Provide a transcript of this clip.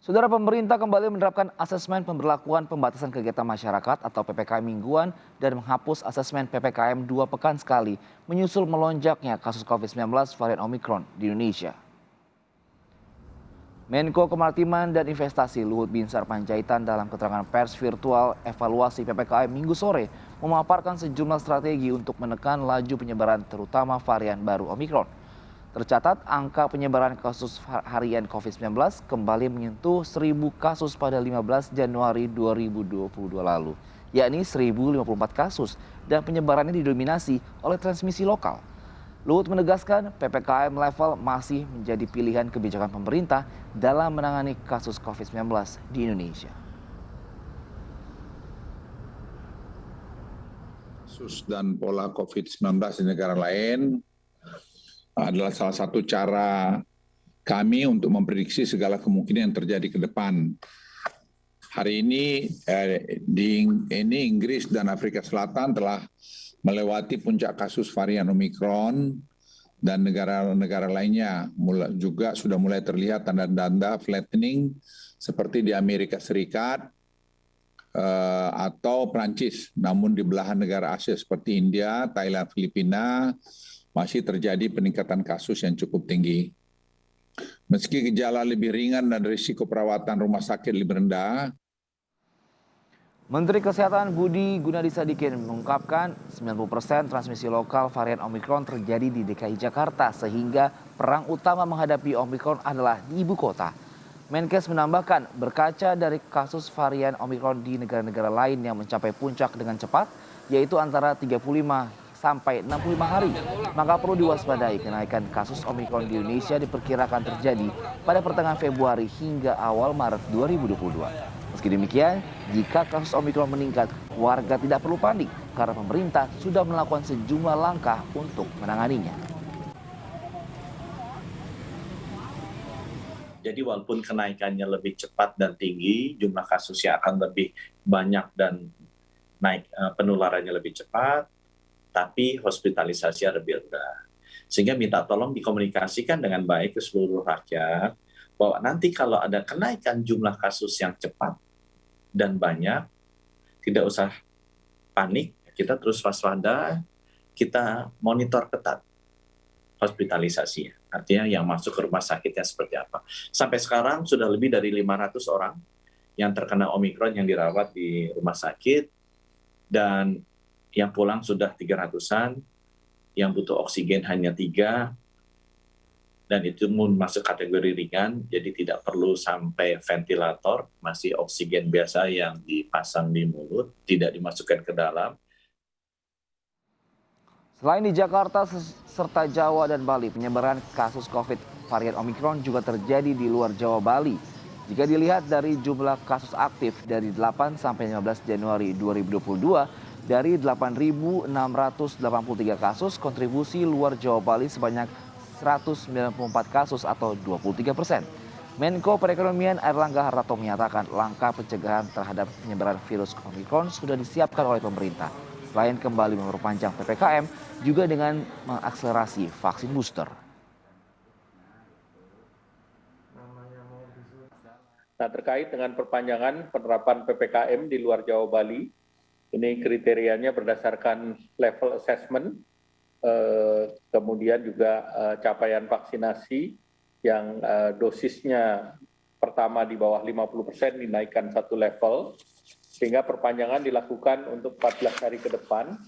Saudara, pemerintah kembali menerapkan asesmen pemberlakuan pembatasan kegiatan masyarakat atau PPKM mingguan dan menghapus asesmen PPKM 2 pekan sekali menyusul melonjaknya kasus COVID-19 varian Omicron di Indonesia. Menko Kemaritiman dan Investasi Luhut Binsar Panjaitan dalam keterangan pers virtual evaluasi PPKM Minggu sore memaparkan sejumlah strategi untuk menekan laju penyebaran terutama varian baru Omicron. Tercatat angka penyebaran kasus harian COVID-19 kembali menyentuh 1.000 kasus pada 15 Januari 2022 lalu, yakni 1.054 kasus dan penyebarannya didominasi oleh transmisi lokal. Luhut menegaskan PPKM level masih menjadi pilihan kebijakan pemerintah dalam menangani kasus COVID-19 di Indonesia. Kasus dan pola COVID-19 di negara lain adalah salah satu cara kami untuk memprediksi segala kemungkinan yang terjadi ke depan. Hari ini Inggris dan Afrika Selatan telah melewati puncak kasus varian Omicron dan negara-negara lainnya juga sudah mulai terlihat tanda-tanda flattening seperti di Amerika Serikat atau Prancis. Namun di belahan negara Asia seperti India, Thailand, Filipina masih terjadi peningkatan kasus yang cukup tinggi. Meski gejala lebih ringan dan risiko perawatan rumah sakit lebih rendah, Menteri Kesehatan Budi Gunadisadikin mengungkapkan 90% transmisi lokal varian Omicron terjadi di DKI Jakarta sehingga perang utama menghadapi Omicron adalah di ibu kota. Menkes menambahkan berkaca dari kasus varian Omicron di negara-negara lain yang mencapai puncak dengan cepat, yaitu antara 35 sampai 65 hari, maka perlu diwaspadai kenaikan kasus Omicron di Indonesia diperkirakan terjadi pada pertengahan Februari hingga awal Maret 2022. Meski demikian, jika kasus Omicron meningkat, warga tidak perlu panik karena pemerintah sudah melakukan sejumlah langkah untuk menanganinya. Jadi walaupun kenaikannya lebih cepat dan tinggi, jumlah kasusnya akan lebih banyak dan penularannya lebih cepat, tapi hospitalisasinya lebih rendah. Sehingga minta tolong dikomunikasikan dengan baik ke seluruh rakyat, bahwa nanti kalau ada kenaikan jumlah kasus yang cepat dan banyak, tidak usah panik, kita terus waspada, kita monitor ketat hospitalisasinya. Artinya yang masuk ke rumah sakitnya seperti apa. Sampai sekarang sudah lebih dari 500 orang yang terkena Omicron yang dirawat di rumah sakit, dan yang pulang sudah 300-an, yang butuh oksigen hanya 3, dan itu masuk kategori ringan, jadi tidak perlu sampai ventilator, masih oksigen biasa yang dipasang di mulut, tidak dimasukkan ke dalam. Selain di Jakarta serta Jawa dan Bali, penyebaran kasus COVID varian Omicron juga terjadi di luar Jawa Bali. Jika dilihat dari jumlah kasus aktif dari 8 sampai 15 Januari 2022, dari 8.683 kasus, kontribusi luar Jawa Bali sebanyak 194 kasus atau 23%. Menko Perekonomian Airlangga Hartarto menyatakan langkah pencegahan terhadap penyebaran virus Omicron sudah disiapkan oleh pemerintah. Selain kembali memperpanjang PPKM, juga dengan mengakselerasi vaksin booster. Nah, terkait dengan perpanjangan penerapan PPKM di luar Jawa Bali, ini kriterianya berdasarkan level assessment, kemudian juga capaian vaksinasi yang dosisnya pertama di bawah 50% dinaikkan 1 level, sehingga perpanjangan dilakukan untuk 14 hari ke depan.